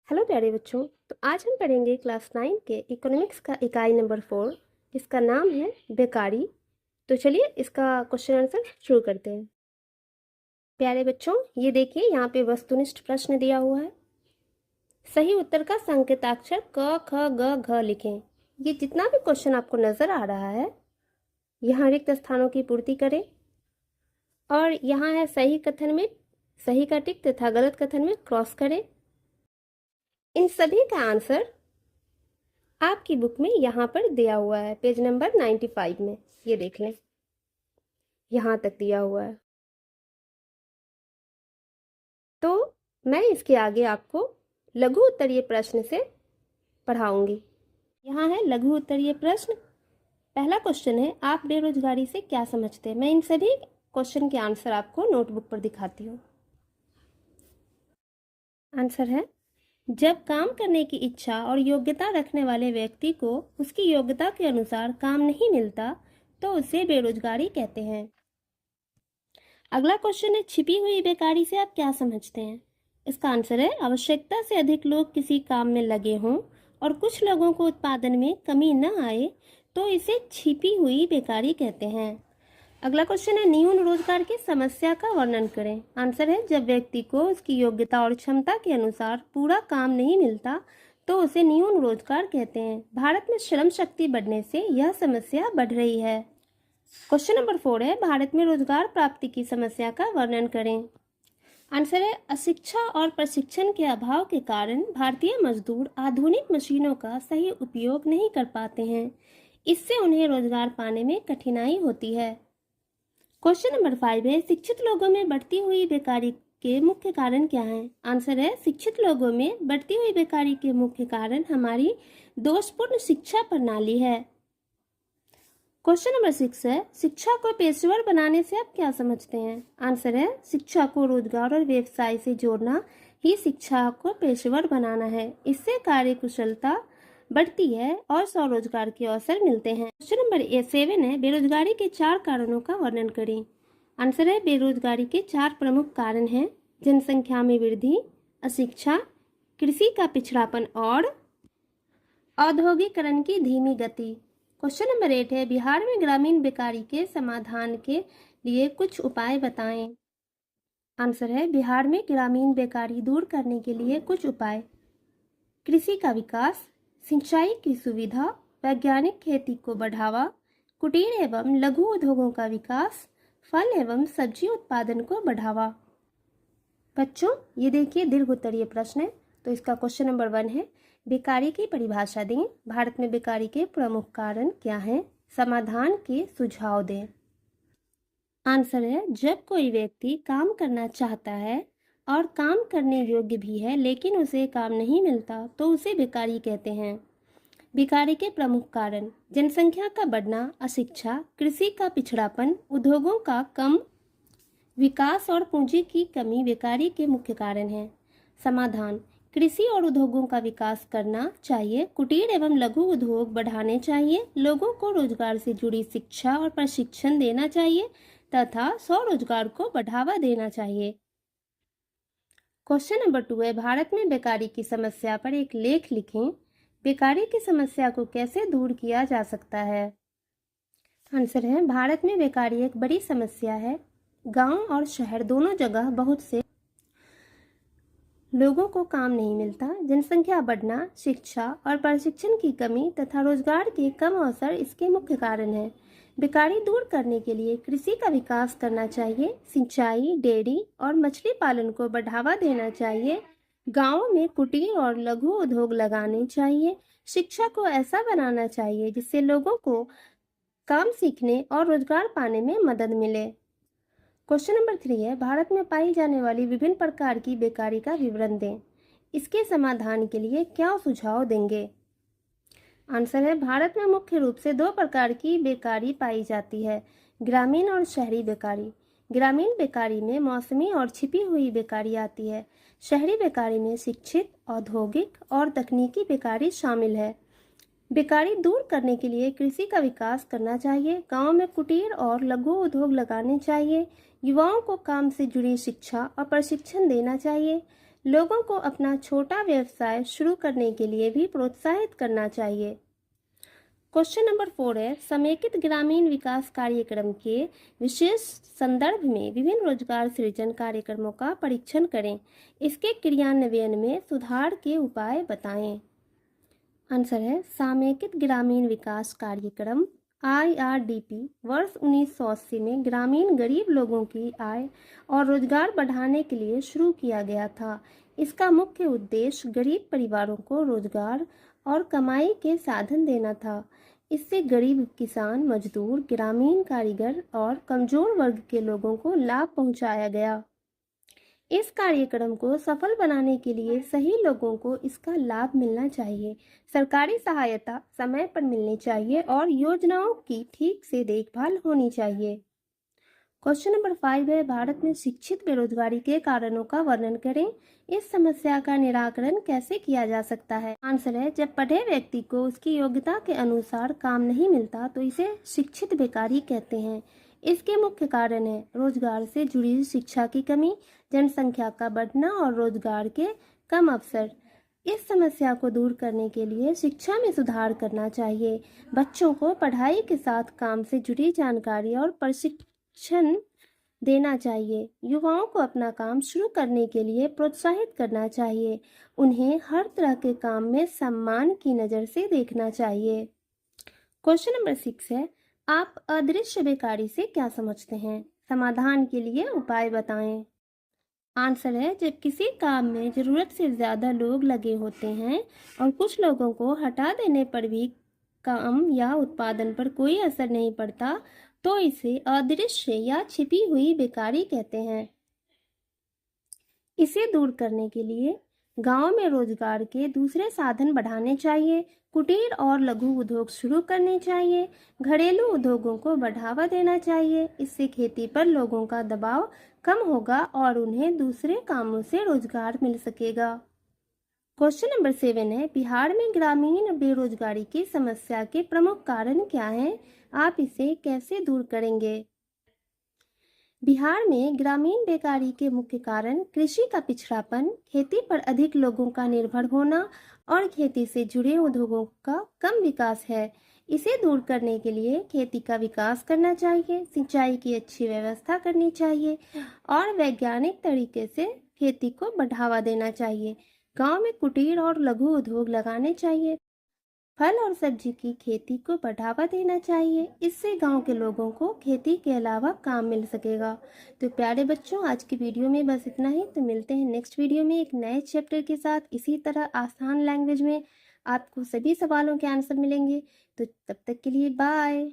Hello प्यारे बच्चों। तो आज हम पढ़ेंगे क्लास 9 के इकोनॉमिक्स का इकाई नंबर 4 जिसका नाम है बेकारी। तो चलिए इसका क्वेश्चन आंसर शुरू करते हैं। प्यारे बच्चों, ये देखिए यहाँ पे वस्तुनिष्ठ प्रश्न दिया हुआ है। सही उत्तर का संकेताक्षर क ख ग घ लिखें। ये जितना भी क्वेश्चन आपको नजर आ रहा है यहाँ रिक्त स्थानों की पूर्ति करें। और यहाँ है सही कथन में सही का टिक तथा गलत कथन में क्रॉस करें। इन सभी का आंसर आपकी बुक में यहाँ पर दिया हुआ है, पेज नंबर 95 में। ये देख लें, यहाँ तक दिया हुआ है। तो मैं इसके आगे आपको लघु उत्तरीय प्रश्न से पढ़ाऊंगी। यहाँ है लघु उत्तरीय प्रश्न। पहला क्वेश्चन है, आप बेरोजगारी से क्या समझते हैं? मैं इन सभी क्वेश्चन के आंसर आपको नोटबुक पर दिखाती हूँ। आंसर है, जब काम करने की इच्छा और योग्यता रखने वाले व्यक्ति को उसकी योग्यता के अनुसार काम नहीं मिलता तो उसे बेरोजगारी कहते हैं। अगला क्वेश्चन है, छिपी हुई बेकारी से आप क्या समझते हैं? इसका आंसर है, आवश्यकता से अधिक लोग किसी काम में लगे हों और कुछ लोगों को उत्पादन में कमी न आए तो इसे छिपी हुई बेकारी कहते हैं। अगला क्वेश्चन है, न्यून रोजगार की समस्या का वर्णन करें। आंसर है, जब व्यक्ति को उसकी योग्यता और क्षमता के अनुसार पूरा काम नहीं मिलता तो उसे न्यून रोजगार कहते हैं। भारत में श्रम शक्ति बढ़ने से यह समस्या बढ़ रही है। क्वेश्चन नंबर 4 है, भारत में रोजगार प्राप्ति की समस्या का वर्णन करें। आंसर है, अशिक्षा और प्रशिक्षण के अभाव के कारण भारतीय मजदूर आधुनिक मशीनों का सही उपयोग नहीं कर पाते हैं। इससे उन्हें रोजगार पाने में कठिनाई होती है। क्वेश्चन नंबर 5 है, शिक्षित लोगों में बढ़ती हुई बेकारी के मुख्य कारण क्या हैं? आंसर है, शिक्षित लोगों में बढ़ती हुई बेकारी के मुख्य कारण हमारी दोषपूर्ण शिक्षा प्रणाली है। क्वेश्चन नंबर 6 है, शिक्षा को पेशेवर बनाने से आप क्या समझते हैं? आंसर है, शिक्षा को रोजगार और व्यवसाय से जोड़ना ही शिक्षा को पेशेवर बनाना है। इससे कार्य कुशलता बढ़ती है और स्वरोजगार के अवसर मिलते हैं। क्वेश्चन नंबर 7 है, बेरोजगारी के 4 कारणों का वर्णन करें। आंसर है, बेरोजगारी के 4 प्रमुख कारण हैं, जनसंख्या में वृद्धि, अशिक्षा, कृषि का पिछड़ापन और औद्योगिकरण की धीमी गति। क्वेश्चन नंबर 8 है, बिहार में ग्रामीण बेकारी के समाधान के लिए कुछ उपाय बताएं। आंसर है, बिहार में ग्रामीण बेकारी दूर करने के लिए कुछ उपाय: कृषि का विकास, सिंचाई की सुविधा, वैज्ञानिक खेती को बढ़ावा, कुटीर एवं लघु उद्योगों का विकास, फल एवं सब्जी उत्पादन को बढ़ावा। बच्चों, ये देखिए दीर्घ उत्तरीय प्रश्न है। तो इसका क्वेश्चन नंबर 1 है, बेकारी की परिभाषा दें। भारत में बेकारी के प्रमुख कारण क्या हैं? समाधान के सुझाव दें। आंसर है, जब कोई व्यक्ति काम करना चाहता है और काम करने योग्य भी है लेकिन उसे काम नहीं मिलता तो उसे बेकारी कहते हैं। बेकारी के प्रमुख कारण: जनसंख्या का बढ़ना, अशिक्षा, कृषि का पिछड़ापन, उद्योगों का कम विकास और पूंजी की कमी बेकारी के मुख्य कारण हैं। समाधान: कृषि और उद्योगों का विकास करना चाहिए, कुटीर एवं लघु उद्योग बढ़ाने चाहिए, लोगों को रोजगार से जुड़ी शिक्षा और प्रशिक्षण देना चाहिए तथा स्वरोजगार को बढ़ावा देना चाहिए। क्वेश्चन नंबर 2 है, भारत में बेकारी की समस्या पर एक लेख लिखें। बेकारी की समस्या को कैसे दूर किया जा सकता है? आंसर है, भारत में बेकारी एक बड़ी समस्या है। गांव और शहर दोनों जगह बहुत से लोगों को काम नहीं मिलता। जनसंख्या बढ़ना, शिक्षा और प्रशिक्षण की कमी तथा रोजगार के कम अवसर इसके मुख्य कारण हैं। बेकारी दूर करने के लिए कृषि का विकास करना चाहिए, सिंचाई, डेयरी और मछली पालन को बढ़ावा देना चाहिए, गांवों में कुटीर और लघु उद्योग लगाने चाहिए, शिक्षा को ऐसा बनाना चाहिए जिससे लोगों को काम सीखने और रोजगार पाने में मदद मिले। क्वेश्चन नंबर 3 है, भारत में पाई जाने वाली विभिन्न प्रकार की बेकारी का विवरण दें। इसके समाधान के लिए क्या सुझाव देंगे? आंसर है, भारत में मुख्य रूप से 2 प्रकार की बेकारी पाई जाती है, ग्रामीण और शहरी बेकारी। ग्रामीण बेकारी में मौसमी और छिपी हुई बेकारी आती है। शहरी बेकारी में शिक्षित, औद्योगिक और तकनीकी बेकारी शामिल है। बेकारी दूर करने के लिए कृषि का विकास करना चाहिए, गांव में कुटीर और लघु उद्योग लगाने चाहिए, युवाओं को काम से जुड़ी शिक्षा और प्रशिक्षण देना चाहिए, लोगों को अपना छोटा व्यवसाय शुरू करने के लिए भी प्रोत्साहित करना चाहिए। क्वेश्चन नंबर 4 है, समेकित ग्रामीण विकास कार्यक्रम के विशेष संदर्भ में विभिन्न रोजगार सृजन कार्यक्रमों का परीक्षण करें। इसके क्रियान्वयन में सुधार के उपाय बताएं। आंसर है समेकित ग्रामीण विकास कार्यक्रम IRDP वर्ष 1980 में ग्रामीण गरीब लोगों की आय और रोजगार बढ़ाने के लिए शुरू किया गया था। इसका मुख्य उद्देश्य गरीब परिवारों को रोजगार और कमाई के साधन देना था। इससे गरीब किसान, मजदूर, ग्रामीण कारीगर और कमजोर वर्ग के लोगों को लाभ पहुंचाया गया। इस कार्यक्रम को सफल बनाने के लिए सही लोगों को इसका लाभ मिलना चाहिए, सरकारी सहायता समय पर मिलनी चाहिए और योजनाओं की ठीक से देखभाल होनी चाहिए। क्वेश्चन नंबर 5 है, भारत में शिक्षित बेरोजगारी के कारणों का वर्णन करें। इस समस्या का निराकरण कैसे किया जा सकता है? आंसर है जब पढ़े व्यक्ति को उसकी योग्यता के अनुसार काम नहीं मिलता तो इसे शिक्षित बेकारी कहते हैं। इसके मुख्य कारण है रोजगार से जुड़ी शिक्षा की कमी, जनसंख्या का बढ़ना और रोजगार के कम अवसर। इस समस्या को दूर करने के लिए शिक्षा में सुधार करना चाहिए। बच्चों को पढ़ाई के साथ काम से जुड़ी जानकारी और प्रशिक्षण देना चाहिए। युवाओं को अपना काम शुरू करने के लिए प्रोत्साहित करना चाहिए। उन्हें हर तरह के काम में सम्मान की नज़र से देखना चाहिए। क्वेश्चन नंबर 6 है, आप अदृश्य बेकारी से क्या समझते हैं? समाधान के लिए उपाय बताएं। आंसर है जब किसी काम में ज़रूरत से ज़्यादा लोग लगे होते हैं और कुछ लोगों को हटा देने पर भी काम या उत्पादन पर कोई असर नहीं पड़ता तो इसे अदृश्य या छिपी हुई बेकारी कहते हैं। इसे दूर करने के लिए गांव में रोजगार के दूसरे साधन बढ़ाने चाहिए, कुटीर और लघु उद्योग शुरू करने चाहिए, घरेलू उद्योगों को बढ़ावा देना चाहिए। इससे खेती पर लोगों का दबाव कम होगा और उन्हें दूसरे कामों से रोजगार मिल सकेगा। क्वेश्चन नंबर 7 है, बिहार में ग्रामीण बेरोजगारी की समस्या के प्रमुख कारण क्या हैं? आप इसे कैसे दूर करेंगे? बिहार में ग्रामीण बेकारी के मुख्य कारण कृषि का पिछड़ापन, खेती पर अधिक लोगों का निर्भर होना और खेती से जुड़े उद्योगों का कम विकास है। इसे दूर करने के लिए खेती का विकास करना चाहिए, सिंचाई की अच्छी व्यवस्था करनी चाहिए और वैज्ञानिक तरीके से खेती को बढ़ावा देना चाहिए। गांव में कुटीर और लघु उद्योग लगाने चाहिए। फल और सब्जी की खेती को बढ़ावा देना चाहिए। इससे गांव के लोगों को खेती के अलावा काम मिल सकेगा। तो प्यारे बच्चों, आज की वीडियो में बस इतना ही। तो मिलते हैं नेक्स्ट वीडियो में एक नए चैप्टर के साथ। इसी तरह आसान लैंग्वेज में आपको सभी सवालों के आंसर मिलेंगे। तो तब तक के लिए बाय।